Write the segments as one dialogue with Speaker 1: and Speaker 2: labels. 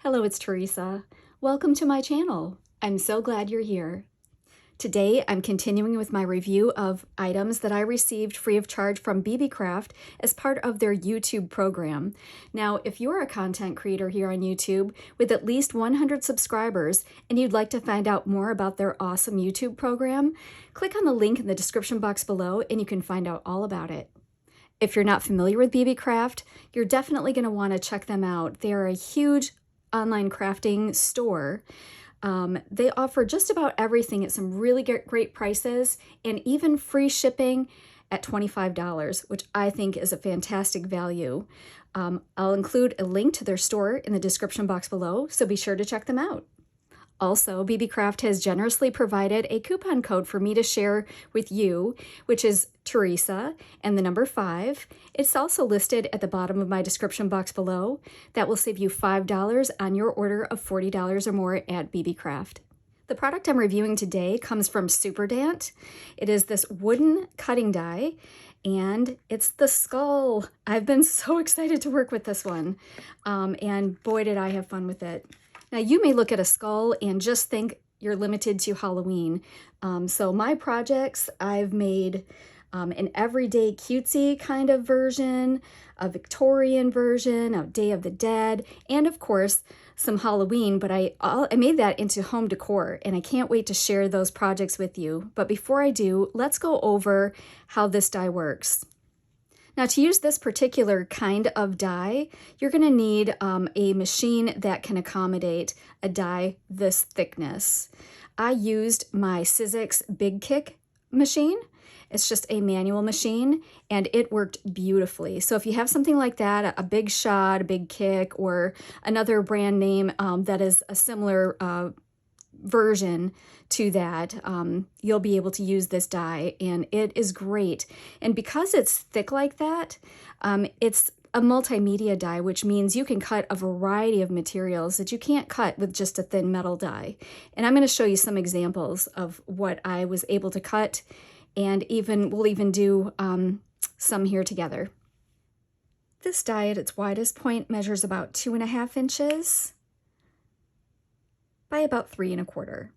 Speaker 1: Hello, it's Teresa. Welcome to my channel. I'm so glad you're here. Today, I'm continuing with my review of items that I received free of charge from Beebeecraft as part of their YouTube program. Now, if you're a content creator here on YouTube with at least 100 subscribers and you'd like to find out more about their awesome YouTube program, click on the link in the description box below and you can find out all about it. If you're not familiar with Beebeecraft, you're definitely going to want to check them out. They are a huge online crafting store. They offer just about everything at some really great prices and even free shipping at $25, which I think is a fantastic value. I'll include a link to their store in the description box below, so be sure to check them out. Also, Beebeecraft has generously provided a coupon code for me to share with you, which is Teresa and the number 5. It's also listed at the bottom of my description box below. That will save you $5 on your order of $40 or more at Beebeecraft. The product I'm reviewing today comes from Superdant. It is this wooden cutting die, and it's the skull. I've been so excited to work with this one, and boy did I have fun with it. Now, you may look at a skull and just think you're limited to Halloween. So my projects, I've made an everyday cutesy kind of version, a Victorian version, a Day of the Dead, and of course, some Halloween, but I made that into home decor, and I can't wait to share those projects with you. But before I do, let's go over how this die works. Now, to use this particular kind of die, you're going to need a machine that can accommodate a die this thickness. I used my Sizzix Big Kick machine. It's just a manual machine, and it worked beautifully. So if you have something like that, a Big Shot, a Big Kick, or another brand name that is a similar version to that, you'll be able to use this die, and it is great. And because it's thick like that, it's a multimedia die, which means you can cut a variety of materials that you can't cut with just a thin metal die. And I'm going to show you some examples of what I was able to cut, and we'll even do some here together. This die at its widest point measures about 2.5 inches by about 3 1/4.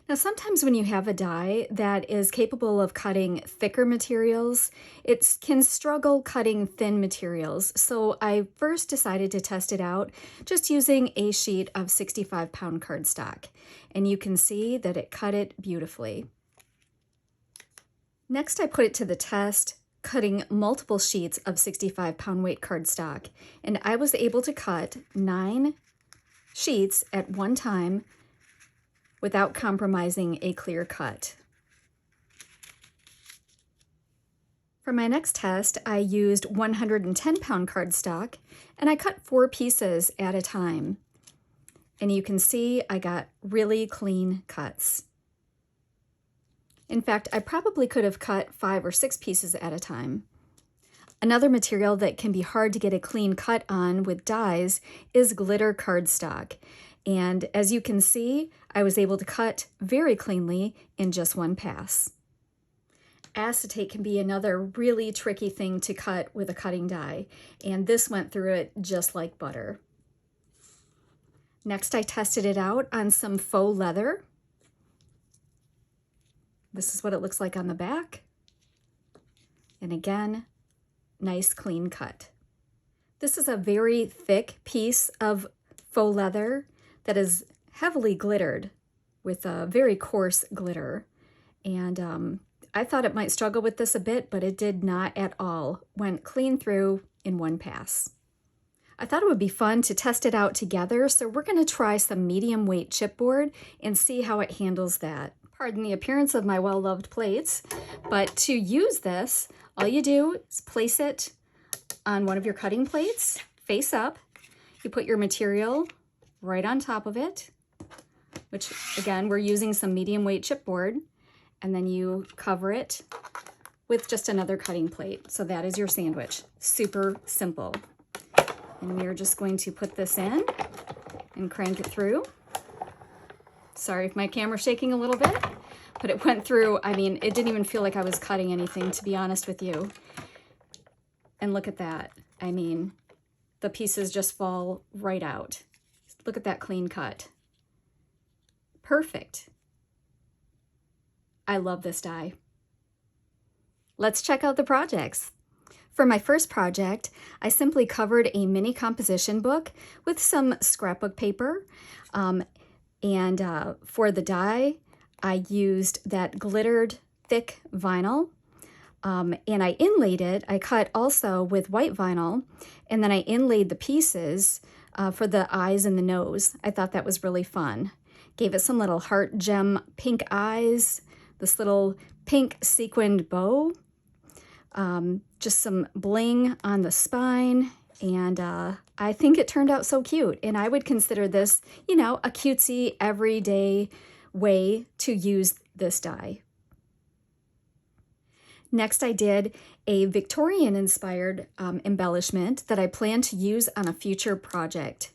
Speaker 1: Now, sometimes when you have a die that is capable of cutting thicker materials, it can struggle cutting thin materials. So I first decided to test it out just using a sheet of 65-pound cardstock. And you can see that it cut it beautifully. Next, I put it to the test, cutting multiple sheets of 65-pound weight cardstock. And I was able to cut 9 sheets at one time without compromising a clear cut. For my next test, I used 110-pound cardstock, and I cut 4 pieces at a time. And you can see I got really clean cuts. In fact, I probably could have cut 5 or 6 pieces at a time. Another material that can be hard to get a clean cut on with dies is glitter cardstock. And as you can see, I was able to cut very cleanly in just one pass. Acetate can be another really tricky thing to cut with a cutting die, and this went through it just like butter. Next, I tested it out on some faux leather. This is what it looks like on the back. And again, nice clean cut. This is a very thick piece of faux leather that is heavily glittered with a very coarse glitter. And I thought it might struggle with this a bit, but it did not at all. Went clean through in one pass. I thought it would be fun to test it out together, so we're going to try some medium weight chipboard and see how it handles that. Pardon the appearance of my well-loved plates, but to use this, all you do is place it on one of your cutting plates, face up. You put your material right on top of it, which again, we're using some medium weight chipboard, and then you cover it with just another cutting plate. So that is your sandwich. Super simple. And we're just going to put this in and crank it through. Sorry if my camera's shaking a little bit, but it went through. I mean, it didn't even feel like I was cutting anything, to be honest with you. And look at that. I mean, the pieces just fall right out. Look at that clean cut. Perfect. I love this die. Let's check out the projects. For my first project, I simply covered a mini composition book with some scrapbook paper. For the die, I used that glittered thick vinyl. And I inlaid it. I cut also with white vinyl, and then I inlaid the pieces for the eyes and the nose. I thought that was really fun. Gave it some little heart gem pink eyes, this little pink sequined bow, just some bling on the spine, and I think it turned out so cute. And I would consider this, you know, a cutesy, everyday way to use this die. Next, I did a Victorian inspired embellishment that I plan to use on a future project.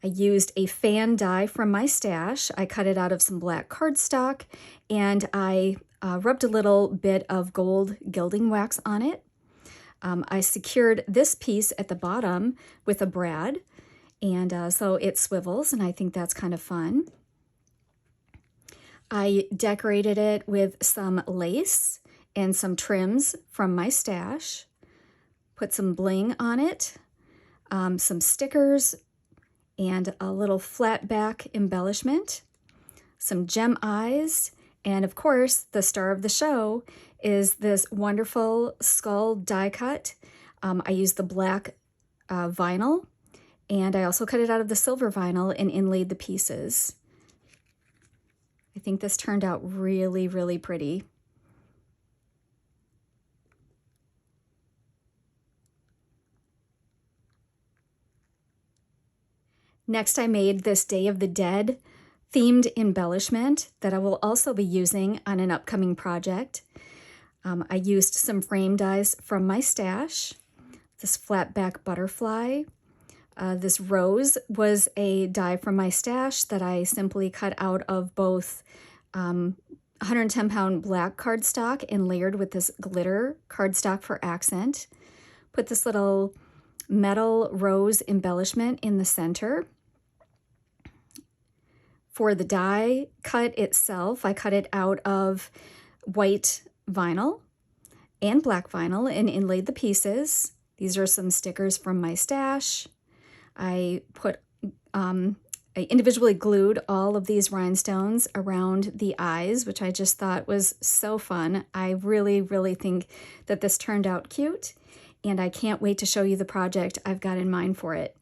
Speaker 1: I used a fan die from my stash. I cut it out of some black cardstock, and I rubbed a little bit of gold gilding wax on it. I secured this piece at the bottom with a brad, and so it swivels, and I think that's kind of fun. I decorated it with some lace and some trims from my stash, put some bling on it, some stickers, and a little flatback embellishment, some gem eyes, and of course, the star of the show is this wonderful skull die cut. I used the black vinyl, and I also cut it out of the silver vinyl and inlaid the pieces. I think this turned out really, really pretty. Next, I made this Day of the Dead themed embellishment that I will also be using on an upcoming project. I used some frame dies from my stash, this flatback butterfly. This rose was a die from my stash that I simply cut out of both 110-pound black cardstock and layered with this glitter cardstock for accent. Put this little metal rose embellishment in the center. For the die cut itself, I cut it out of white vinyl and black vinyl and inlaid the pieces. These are some stickers from my stash. I individually glued all of these rhinestones around the eyes, which I just thought was so fun. I really, really think that this turned out cute, and I can't wait to show you the project I've got in mind for it.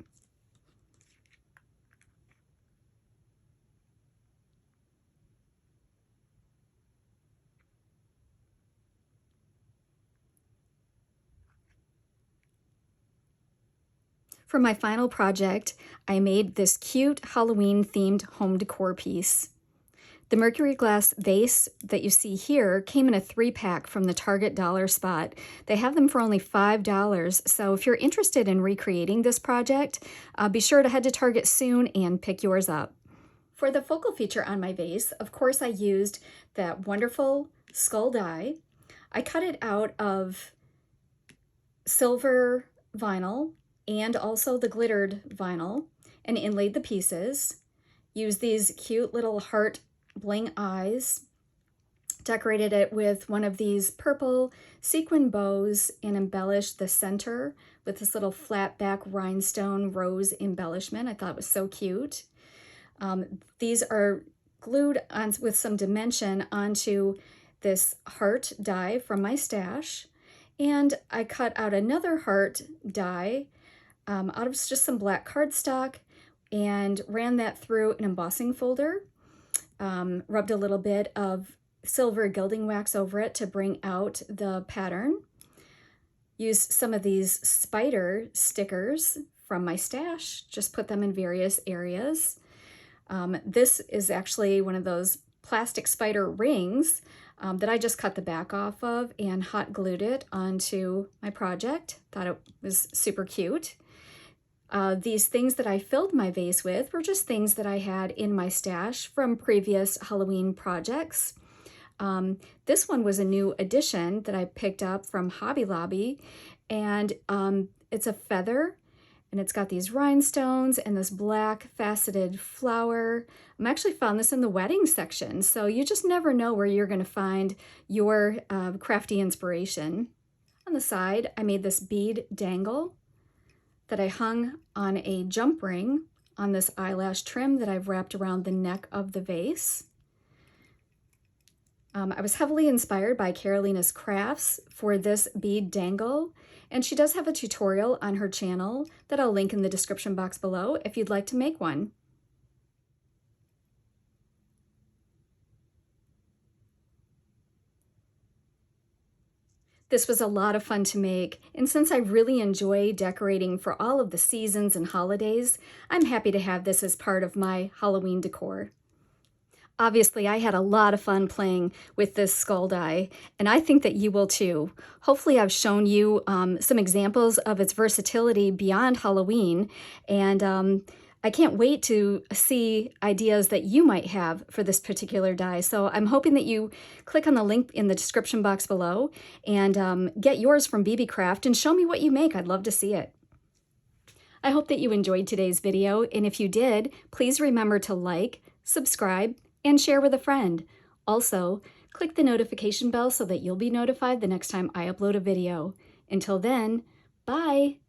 Speaker 1: For my final project, I made this cute Halloween-themed home decor piece. The mercury glass vase that you see here came in a 3-pack from the Target dollar spot. They have them for only $5, so if you're interested in recreating this project, be sure to head to Target soon and pick yours up. For the focal feature on my vase, of course I used that wonderful skull die. I cut it out of silver vinyl and also the glittered vinyl, and inlaid the pieces. Used these cute little heart bling eyes, decorated it with one of these purple sequin bows, and embellished the center with this little flat back rhinestone rose embellishment. I thought it was so cute. These are glued on with some dimension onto this heart die from my stash, and I cut out another heart die out of just some black cardstock and ran that through an embossing folder. Rubbed a little bit of silver gilding wax over it to bring out the pattern. Used some of these spider stickers from my stash, just put them in various areas. This is actually one of those plastic spider rings that I just cut the back off of and hot glued it onto my project. Thought it was super cute. These things that I filled my vase with were just things that I had in my stash from previous Halloween projects. This one was a new addition that I picked up from Hobby Lobby, and it's a feather, and it's got these rhinestones and this black faceted flower. I actually found this in the wedding section, so you just never know where you're going to find your crafty inspiration. On the side, I made this bead dangle that I hung on a jump ring on this eyelash trim that I've wrapped around the neck of the vase. I was heavily inspired by Carolina's crafts for this bead dangle, and she does have a tutorial on her channel that I'll link in the description box below if you'd like to make one. This was a lot of fun to make, and since I really enjoy decorating for all of the seasons and holidays, I'm happy to have this as part of my Halloween decor. Obviously, I had a lot of fun playing with this skull die, and I think that you will too. Hopefully, I've shown you some examples of its versatility beyond Halloween, and I can't wait to see ideas that you might have for this particular die. So I'm hoping that you click on the link in the description box below and get yours from Beebeecraft and show me what you make. I'd love to see it. I hope that you enjoyed today's video, and if you did, please remember to like, subscribe, and share with a friend. Also, click the notification bell so that you'll be notified the next time I upload a video. Until then, bye!